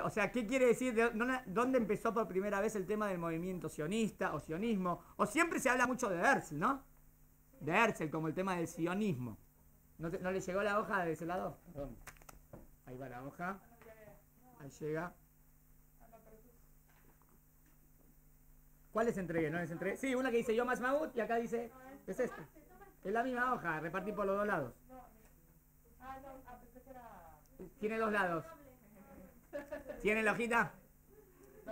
O sea, ¿qué quiere decir? ¿Dónde empezó por primera vez el tema del movimiento sionista o sionismo? O siempre se habla mucho de Herzl, ¿no? De Herzl como el tema del sionismo. ¿No le llegó la hoja de ese lado? Perdón. Ahí va la hoja. Ahí llega. ¿Cuál les entregué? ¿No les entregué? Sí, una que dice Yom Ha'atzmaut y acá dice... Es esta. Es la misma hoja, repartí por los dos lados. Tiene dos lados. ¿Tiene la hojita?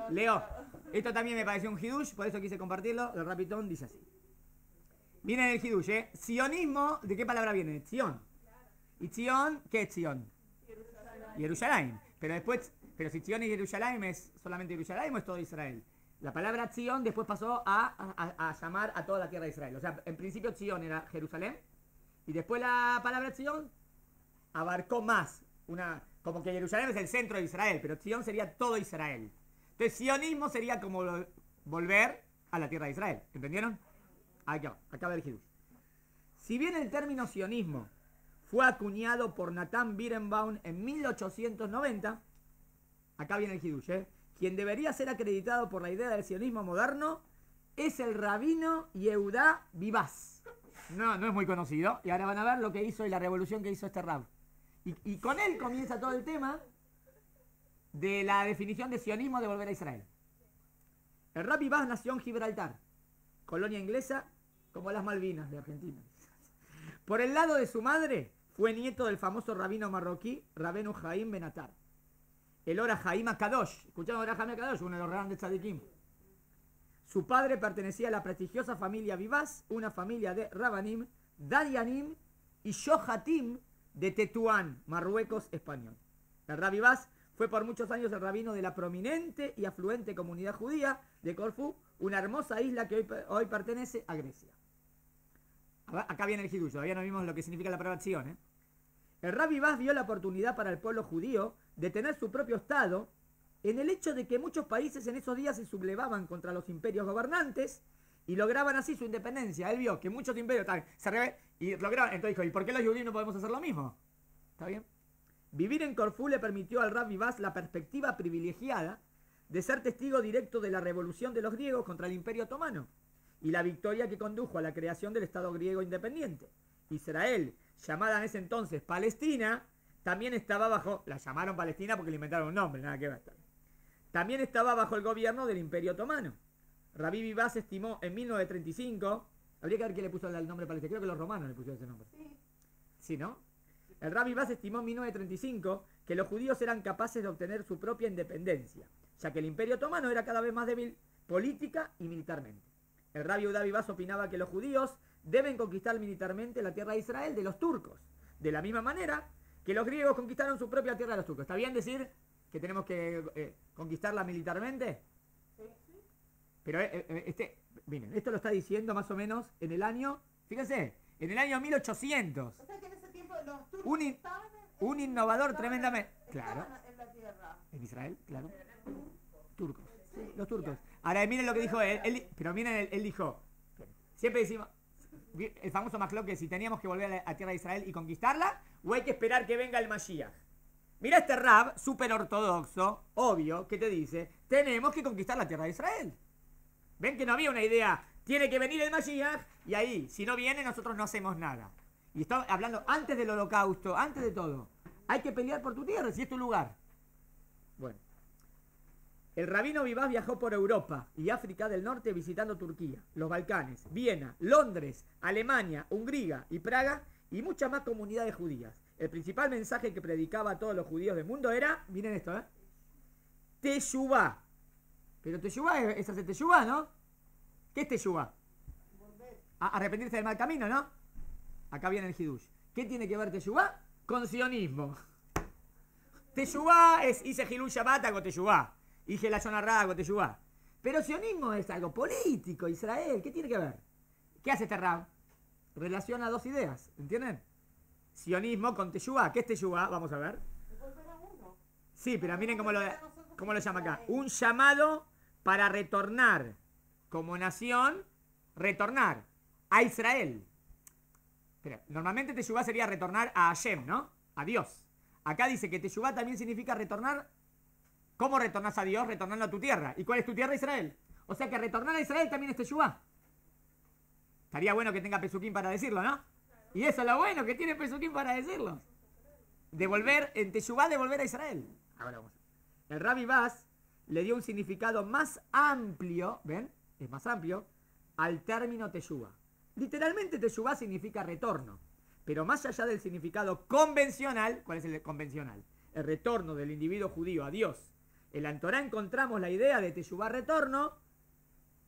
Leo. Esto también me pareció un hidush, por eso quise compartirlo. El rapitón dice así. Viene el hidush, ¿eh? Sionismo, ¿de qué palabra viene? Zion. ¿Y Zion? ¿Qué es Zion? Jerusalén. Pero si Zion y Jerusalén es solamente Jerusalén o es todo Israel. La palabra Zion después pasó a llamar a toda la tierra de Israel. O sea, en principio Zion era Jerusalén. Y después la palabra Zion abarcó más. Como que Jerusalén es el centro de Israel, pero Zion sería todo Israel. Entonces, sionismo sería como volver a la tierra de Israel. ¿Entendieron? Acá va el hidush. Si bien el término sionismo fue acuñado por Nathan Birnbaum en 1890, acá viene el hidush, quien debería ser acreditado por la idea del sionismo moderno es el rabino Yehudá Vivaz. No es muy conocido. Y ahora van a ver lo que hizo y la revolución que hizo este rab. Y con él comienza todo el tema de la definición de sionismo de volver a Israel. El Rab Vivaz nació en Gibraltar, colonia inglesa como las Malvinas de Argentina. Por el lado de su madre, fue nieto del famoso rabino marroquí Rabenu Haim Ben Attar. El Ora Haim HaKadosh. ¿Escucharon Ora Haim HaKadosh? Uno de los grandes tzadikim. Su padre pertenecía a la prestigiosa familia Vivaz, una familia de Rabanim, Darianim y Shohatim de Tetuán, Marruecos, español. El Rab Vivaz fue por muchos años el rabino de la prominente y afluente comunidad judía de Corfú, una hermosa isla que hoy pertenece a Grecia. Acá viene el hidush, todavía no vimos lo que significa la palabra Zion, El Rab Vivaz vio la oportunidad para el pueblo judío de tener su propio estado en el hecho de que muchos países en esos días se sublevaban contra los imperios gobernantes y lograban así su independencia. Él vio que muchos imperios se rebelaban y lograban. Entonces dijo, ¿y por qué los judíos no podemos hacer lo mismo? ¿Está bien? Vivir en Corfú le permitió al Rab Vivaz la perspectiva privilegiada de ser testigo directo de la revolución de los griegos contra el Imperio Otomano y la victoria que condujo a la creación del Estado griego independiente. Israel, llamada en ese entonces Palestina, también estaba bajo... La llamaron Palestina porque le inventaron un nombre, nada que ver. También estaba bajo el gobierno del Imperio Otomano. Rabbi Vivaz estimó en 1935, habría que ver quién le puso el nombre Palestina, creo que los romanos le pusieron ese nombre. Sí, ¿no? El Rabbi Vivaz estimó en 1935 que los judíos eran capaces de obtener su propia independencia, ya que el Imperio Otomano era cada vez más débil política y militarmente. El Rabbi Yehudá Vivaz opinaba que los judíos deben conquistar militarmente la tierra de Israel de los turcos, de la misma manera que los griegos conquistaron su propia tierra de los turcos. ¿Está bien decir que tenemos que conquistarla militarmente? Pero miren, esto lo está diciendo más o menos en el año, fíjense, en el año 1800. O sea que en ese tiempo los turcos un innovador tremendamente. Claro. En la tierra. En Israel, claro. Turcos. Sí, los turcos. Ahora miren lo que dijo él. Pero miren, él dijo, siempre decimos, el famoso Machlok, que si teníamos que volver a tierra de Israel y conquistarla, o hay que esperar que venga el Mashiach. Mira este rab, súper ortodoxo, obvio, que te dice, tenemos que conquistar la tierra de Israel. Ven que no había una idea, tiene que venir el Mashiach, y ahí, si no viene, nosotros no hacemos nada. Y está hablando antes del holocausto, antes de todo. Hay que pelear por tu tierra, si es tu lugar. Bueno. El rabino Vivaz viajó por Europa y África del Norte visitando Turquía, los Balcanes, Viena, Londres, Alemania, Hungría y Praga y muchas más comunidades judías. El principal mensaje que predicaba a todos los judíos del mundo era, miren esto, Teshuvá. Pero Teshuvá es hacer Teshuvá, ¿no? ¿Qué es Teshuvá? Arrepentirse del mal camino, ¿no? Acá viene el hidush. ¿Qué tiene que ver Teshuvá? Con sionismo. Teshuvá es hice Hilul Shabbat, hago Teshuvá. Hice la zona rara, hago Teshuvá. Pero sionismo es algo político, Israel. ¿Qué tiene que ver? ¿Qué hace este rab? Relaciona dos ideas, ¿entienden? Sionismo con Teshuvá. ¿Qué es Teshuvá? Vamos a ver. Sí, pero miren cómo lo llama acá. Un llamado para retornar como nación, retornar a Israel. Pero normalmente Teshuvá sería retornar a Hashem, ¿no? A Dios. Acá dice que Teshuvá también significa retornar ¿Cómo retornás a Dios? Retornando a tu tierra. ¿Y cuál es tu tierra? Israel. O sea que retornar a Israel también es Teshuvá. Estaría bueno que tenga Pesuquín para decirlo, ¿no? Y eso es lo bueno, que tiene Pesuquín para decirlo. Devolver, en Teshuvá, devolver a Israel. Ahora vamos. El Rabbi Baz le dio un significado más amplio, ¿ven? Es más amplio, al término Teshuvá. Literalmente Teshuvá significa retorno. Pero más allá del significado convencional, ¿cuál es el convencional? El retorno del individuo judío a Dios. En la Torá encontramos la idea de Teshuvá retorno,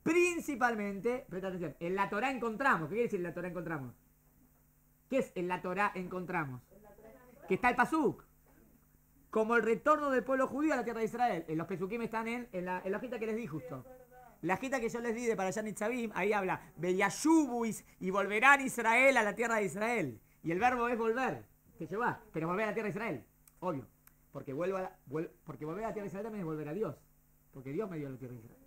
principalmente, presta atención, en la Torá encontramos, ¿qué quiere decir en la Torá encontramos? ¿Qué es en la Torá encontramos? Que está el pasuk, como el retorno del pueblo judío a la tierra de Israel. Los pesukim están en la hojita que les di justo. La hojita que yo les di de Parashat Nitzavim, ahí habla, Beyashubuis, y volverán Israel a la tierra de Israel. Y el verbo es volver, Teshuvá, pero volver a la tierra de Israel, obvio. Porque volver a la tierra de Israel también es volver a Dios. Porque Dios me dio la tierra de Israel.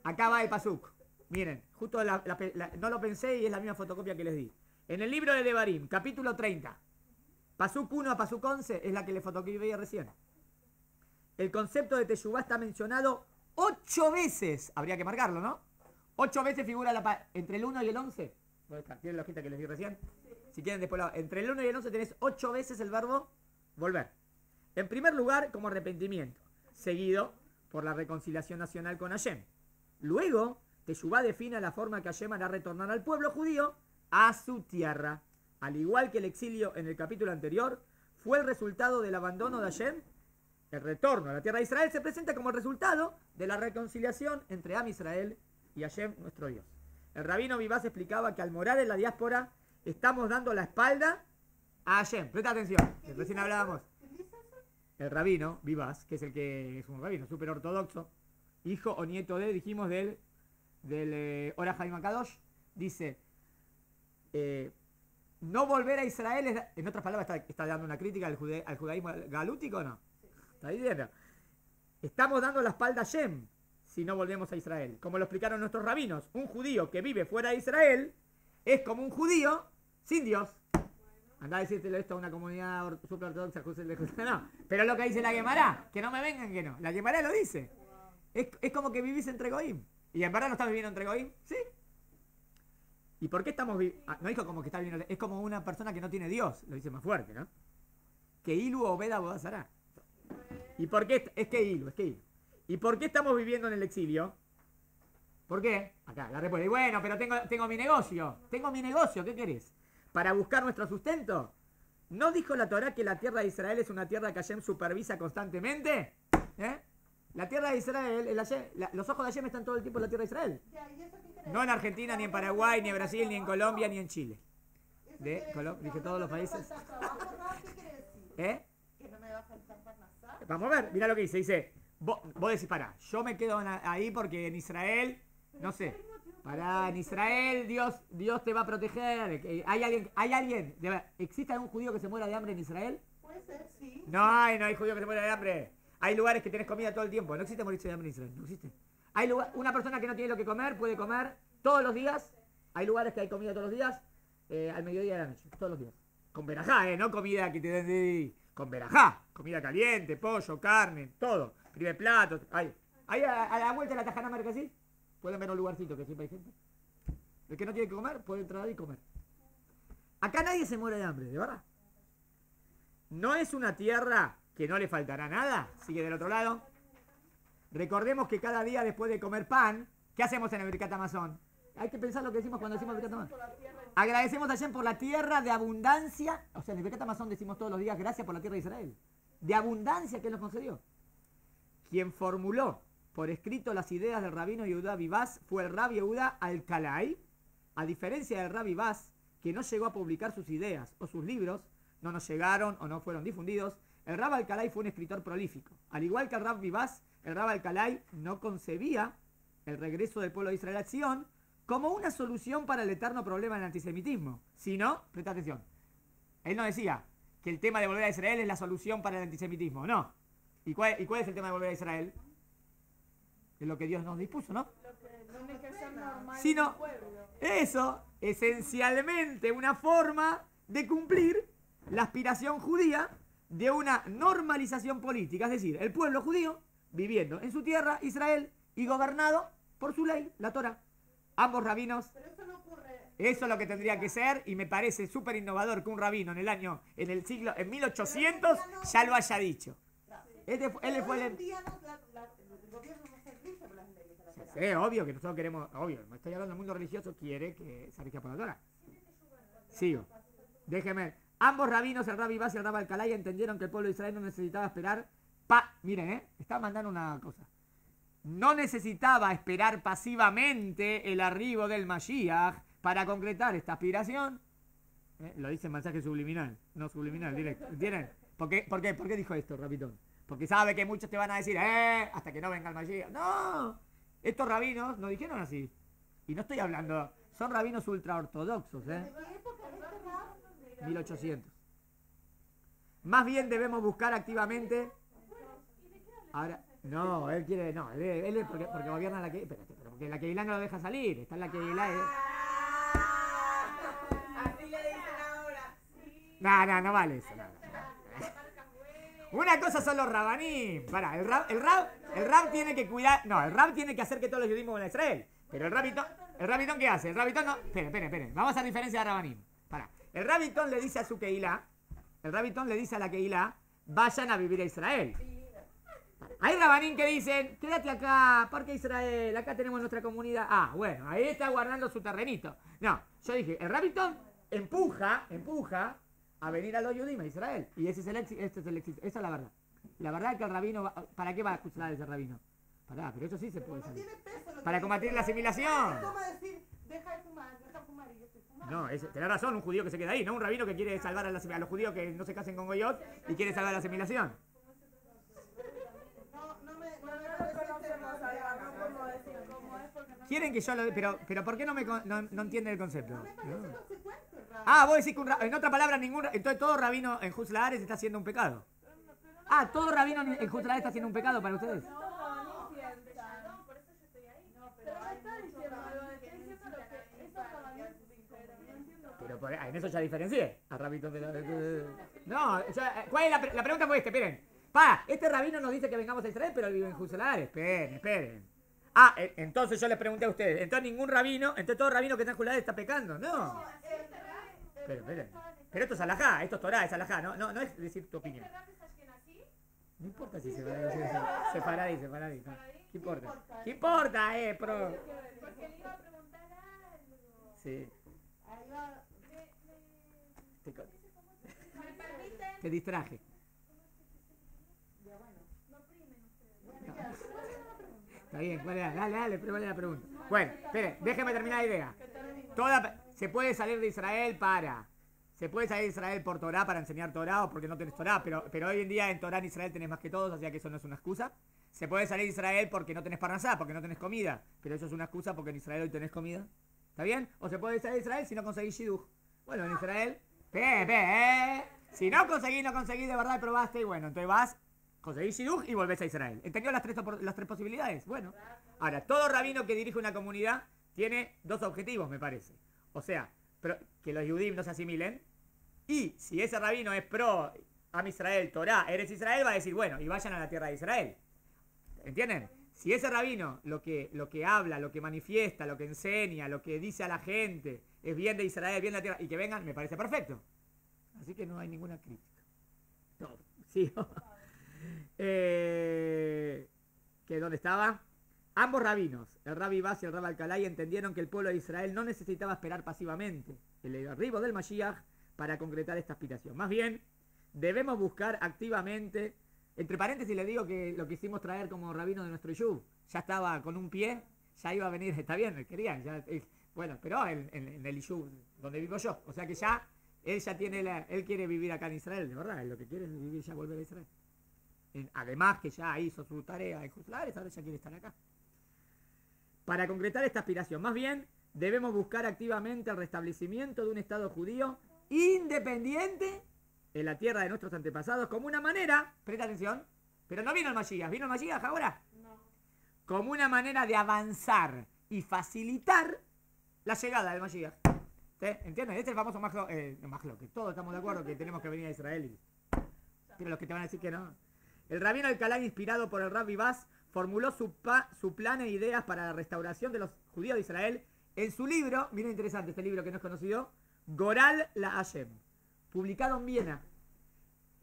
Acá va el pasuk. Miren, justo no lo pensé y es la misma fotocopia que les di. En el libro de Devarim, capítulo 30, pasuk 1 a pasuk 11, es la que les fotocopié recién. El concepto de Teshuvá está mencionado 8 veces. Habría que marcarlo, ¿no? 8 veces figura entre el 1 y el 11. ¿Tienen la hojita que les di recién? Si quieren después entre el 1 y el 11 tenés 8 veces el verbo volver. En primer lugar, como arrepentimiento, seguido por la reconciliación nacional con Hashem. Luego, Teshuvá define la forma que Hashem hará retornar al pueblo judío a su tierra. Al igual que el exilio en el capítulo anterior, fue el resultado del abandono de Hashem. El retorno a la tierra de Israel se presenta como el resultado de la reconciliación entre Am Israel y Hashem, nuestro Dios. El rabino Vivaz explicaba que al morar en la diáspora, estamos dando la espalda a Hashem. Presta atención, que recién hablábamos. El rabino Vivaz, que es un rabino súper ortodoxo, hijo o nieto de, dijimos, del Ora Haim HaKadosh, dice, no volver a Israel, en otras palabras, está dando una crítica al judaísmo galútico, ¿o no? Está diciendo, estamos dando la espalda a Hashem si no volvemos a Israel. Como lo explicaron nuestros rabinos, un judío que vive fuera de Israel es como un judío sin Dios. Andá a decírtelo esto a una comunidad super ortodoxa, no. Pero lo que dice la Gemara, que no me vengan que no. La Gemara lo dice. Es como que vivís entre goim. ¿Y en verdad no estás viviendo entre goim? Sí. ¿Y por qué estamos viviendo? No dijo como que está viviendo, es como una persona que no tiene Dios, lo dice más fuerte, ¿no? Que Ilu Obeda Bodazará. ¿Y por qué? Es que Ilu. ¿Y por qué estamos viviendo en el exilio? ¿Por qué? Acá, la respuesta. Y bueno, pero tengo mi negocio. Tengo mi negocio, ¿qué querés? ¿Para buscar nuestro sustento? ¿No dijo la Torá que la tierra de Israel es una tierra que Hashem supervisa constantemente? La tierra de Israel, los ojos de Hashem están todo el tiempo en la tierra de Israel. No en Argentina, ni en Paraguay, ni en Brasil, ni en Colombia, ni en Chile. Dije todos los países. ¿Que no me va a faltar parnasá? Vamos a ver, mirá lo que dice. Dice, vos decís, pará, yo me quedo ahí porque en Israel, no sé, pará, en Israel Dios te va a proteger. ¿Hay alguien, existe algún judío que se muera de hambre en Israel? Puede ser, sí. No hay judío que se muera de hambre. Hay lugares que tenés comida todo el tiempo. No existe morirse de hambre en Israel, no existe. Una persona que no tiene lo que comer puede comer todos los días. Hay lugares que hay comida todos los días, al mediodía de la noche, todos los días. Con verajá, no comida que te den de... Con verajá, comida caliente, pollo, carne, todo. Primer plato. Ahí a la vuelta de la Tajana Mercasí, pueden ver un lugarcito que siempre hay gente. El que no tiene que comer, puede entrar y comer. Acá nadie se muere de hambre, de verdad. No es una tierra que no le faltará nada. Sigue del otro lado. Recordemos que cada día después de comer pan, ¿qué hacemos en el Birkat Hamazon? Hay que pensar lo que decimos cuando decimos Birkat Hamazon. Agradecemos a Hashem por la tierra de abundancia. O sea, en el Birkat Hamazon decimos todos los días gracias por la tierra de Israel. De abundancia que Él nos concedió. Quien formuló por escrito las ideas del rabino Yehudá Vivaz fue el Rabbi Yehudá Alkalai. A diferencia del Rabbi Vaz, que no llegó a publicar sus ideas o sus libros, no nos llegaron o no fueron difundidos, el Rabbi Alkalai fue un escritor prolífico. Al igual que el Rabbi Vaz, el Rabbi Alkalai no concebía el regreso del pueblo de Israel a Sion como una solución para el eterno problema del antisemitismo, sino, presta atención, él no decía que el tema de volver a Israel es la solución para el antisemitismo, no. ¿Y cuál es el tema de volver a Israel? Es lo que Dios nos dispuso, ¿no? Tiene que ser normal. Sino, eso, esencialmente una forma de cumplir la aspiración judía de una normalización política, es decir, el pueblo judío viviendo en su tierra, Israel, y gobernado por su ley, la Torah. Ambos rabinos. Pero eso no ocurre. Eso es lo que tendría que ser, y me parece súper innovador que un rabino en 1800 ya lo haya dicho. Él fue Hoy el... en día el gobierno no se rige por las leyes de la Torá. Sí, obvio que nosotros queremos, obvio, me estoy hablando del mundo religioso, quiere que se rija por la Torah. Sigo. Déjeme. Ambos rabinos, el Rabbi Bas y el Rabbi Alcalay, entendieron que el pueblo de Israel no necesitaba esperar. Miren, está mandando una cosa. No necesitaba esperar pasivamente el arribo del Mashiach para concretar esta aspiración. Lo dice en mensaje subliminal, no subliminal, directo. ¿Entienden? ¿Por qué dijo esto, Rapitón? Porque sabe que muchos te van a decir, hasta que no venga el Mashiach. No, estos rabinos no dijeron así. Y no estoy hablando, son rabinos ultraortodoxos, ¿De qué época es este rab? 1800. Más bien debemos buscar activamente. Ahora, no, él quiere, no, él porque gobierna la que. Espérate, pero porque la Keilah no lo deja salir. Está en la Keilah. Así le dicen ahora. No vale eso. No. Una cosa son los rabaní. Pará, el rab tiene que cuidar. No, el rab tiene que hacer que todos los judíos vuelvan a Israel. Pero el rabitón, ¿qué hace? El rabitón no. Esperen. Vamos a diferencia de rabaní. Pará. El rabitón le dice a su Keilah. El rabitón le dice a la Keilah, vayan a vivir a Israel. Hay rabanín que dicen, quédate acá, porque Israel, acá tenemos nuestra comunidad. Ah, bueno, ahí está guardando su terrenito. No, yo dije, el rabitón empuja a venir a los judíos a Israel. Y ese es el éxito, esa es la verdad. La verdad es que el rabino, ¿para qué va a juzgar ese rabino? Pero eso sí se puede saber. Para combatir la asimilación. Es como decir, deja fumar y yo estoy fumando. No, tenés razón, un judío que se queda ahí, no un rabino que quiere salvar a los judíos que no se casen con goyot y quiere salvar la asimilación. Quieren que yo lo... Pero ¿por qué no entienden el concepto? No me parece consecuente, Rab. Ah, vos decís que en otras palabras, entonces todo rabino en Juzlares está haciendo un pecado. Ah, todo rabino en Juzlares está haciendo un pecado para ustedes. Pero en eso ya diferencié al rabino de No, ¿cuál es la pregunta? Fue esperen. Este rabino nos dice que vengamos a Israel, pero él vive en Juzlares. Esperen. Entonces yo les pregunté a ustedes, entonces todo rabino que está en Juzlares está pecando. No. Esperen. Pero esto es alajá, esto es Torah, es alajá, no es decir tu opinión. No importa si separadí. ¿Qué importa? ¿Qué importa, pro? Porque le iba a preguntar algo. Sí. Ahí va. ¿Me permiten? Te distraje. No primen ustedes. Está bien, ¿cuál era? Dale, ¿cuál era la pregunta? Bueno, espere, déjeme terminar la idea. Se puede salir de Israel por Torah, para enseñar Torah o porque no tenés Torah, pero hoy en día en Torah en Israel tenés más que todos, así que eso no es una excusa. Se puede salir de Israel porque no tenés parnasá, porque no tenés comida, pero eso es una excusa porque en Israel hoy tenés comida. ¿Está bien? O se puede salir de Israel si no conseguís shidduch. Bueno, en Israel, si no conseguís de verdad, probaste, y bueno, entonces vas, conseguís shidduch y volvés a Israel. ¿Entendió las tres posibilidades? Bueno. Ahora, todo rabino que dirige una comunidad tiene dos objetivos, me parece. O sea, que los judíos no se asimilen. Y si ese rabino es pro Am Israel, Torah, Eretz Israel, va a decir, bueno, y vayan a la tierra de Israel. ¿Entienden? Si ese rabino lo que habla, lo que manifiesta, lo que enseña, lo que dice a la gente es bien de Israel, bien de la tierra, y que vengan, me parece perfecto. Así que no hay ninguna crítica. No, sí. ¿Que dónde estaba? Ambos rabinos, el Rabbi Bas y el Rabbi Alcalay, entendieron que el pueblo de Israel no necesitaba esperar pasivamente el arribo del Mashiach para concretar esta aspiración. Más bien, debemos buscar activamente, entre paréntesis le digo que lo quisimos traer como rabino de nuestro yub, ya estaba con un pie, ya iba a venir, está bien, querían, bueno, pero en el yub donde vivo yo, o sea que ya, él quiere vivir acá en Israel, de verdad, él lo que quiere es vivir ya volver a Israel. Además que ya hizo su tarea en Juzlares, ahora ya quiere estar acá. Para concretar esta aspiración, más bien, debemos buscar activamente el restablecimiento de un Estado judío independiente en la tierra de nuestros antepasados como una manera, presta atención, pero no vino el Mashiach, ¿vino el Mashiach ahora? No. Como una manera de avanzar y facilitar la llegada del Mashiach. ¿Entienden? Este es el famoso Mahlo, que todos estamos de acuerdo que tenemos que venir a Israel. Pero los que te van a decir que no. El rabino Alcalá, inspirado por el Rabbi Baz, formuló su plan e ideas para la restauración de los judíos de Israel en su libro, miren interesante este libro que no es conocido, Goral la Hashem, publicado en Viena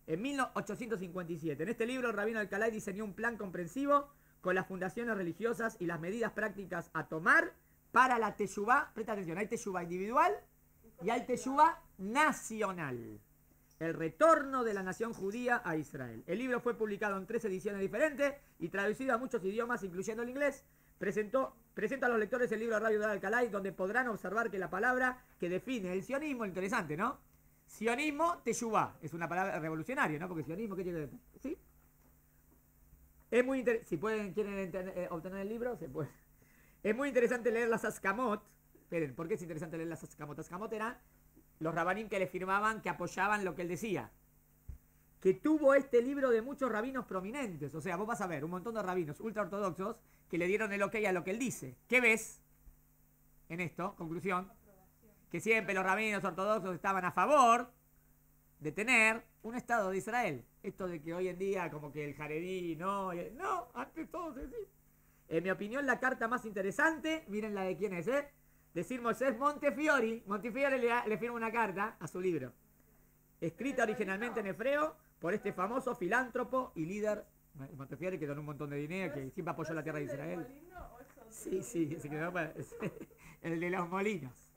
en 1857. En este libro el rabino Alcalá diseñó un plan comprensivo con las fundaciones religiosas y las medidas prácticas a tomar para la teshuvá. Presta atención, hay teshuvá individual y hay teshuvá nacional. El retorno de la nación judía a Israel. El libro fue publicado en 3 ediciones diferentes y traducido a muchos idiomas, incluyendo el inglés. Presenta a los lectores el libro de Rabbi Alcalá, donde podrán observar que la palabra que define el sionismo, interesante, ¿no? Sionismo, teshuvá, es una palabra revolucionaria, ¿no? Porque sionismo, ¿qué tiene que ver? ¿Sí? Es muy interesante, si quieren obtener el libro, se puede. Es muy interesante leer las Askamot. Esperen, ¿por qué es interesante leer las Askamot? Askamot eran los rabanim que le firmaban, que apoyaban lo que él decía. Que tuvo este libro de muchos rabinos prominentes. O sea, vos vas a ver un montón de rabinos ultraortodoxos que le dieron el ok a lo que él dice. ¿Qué ves en esto? Conclusión. Que siempre los rabinos ortodoxos estaban a favor de tener un Estado de Israel. Esto de que hoy en día como que el jaredí, no, antes todos así. En mi opinión, la carta más interesante, miren la de quién es, decir Moisés Montefiore. Montefiore le firma una carta a su libro, escrita originalmente en hebreo por este famoso filántropo y líder Montefiore, que donó un montón de dinero, que siempre apoyó la tierra de Israel. Sí, se quedó para el de los molinos.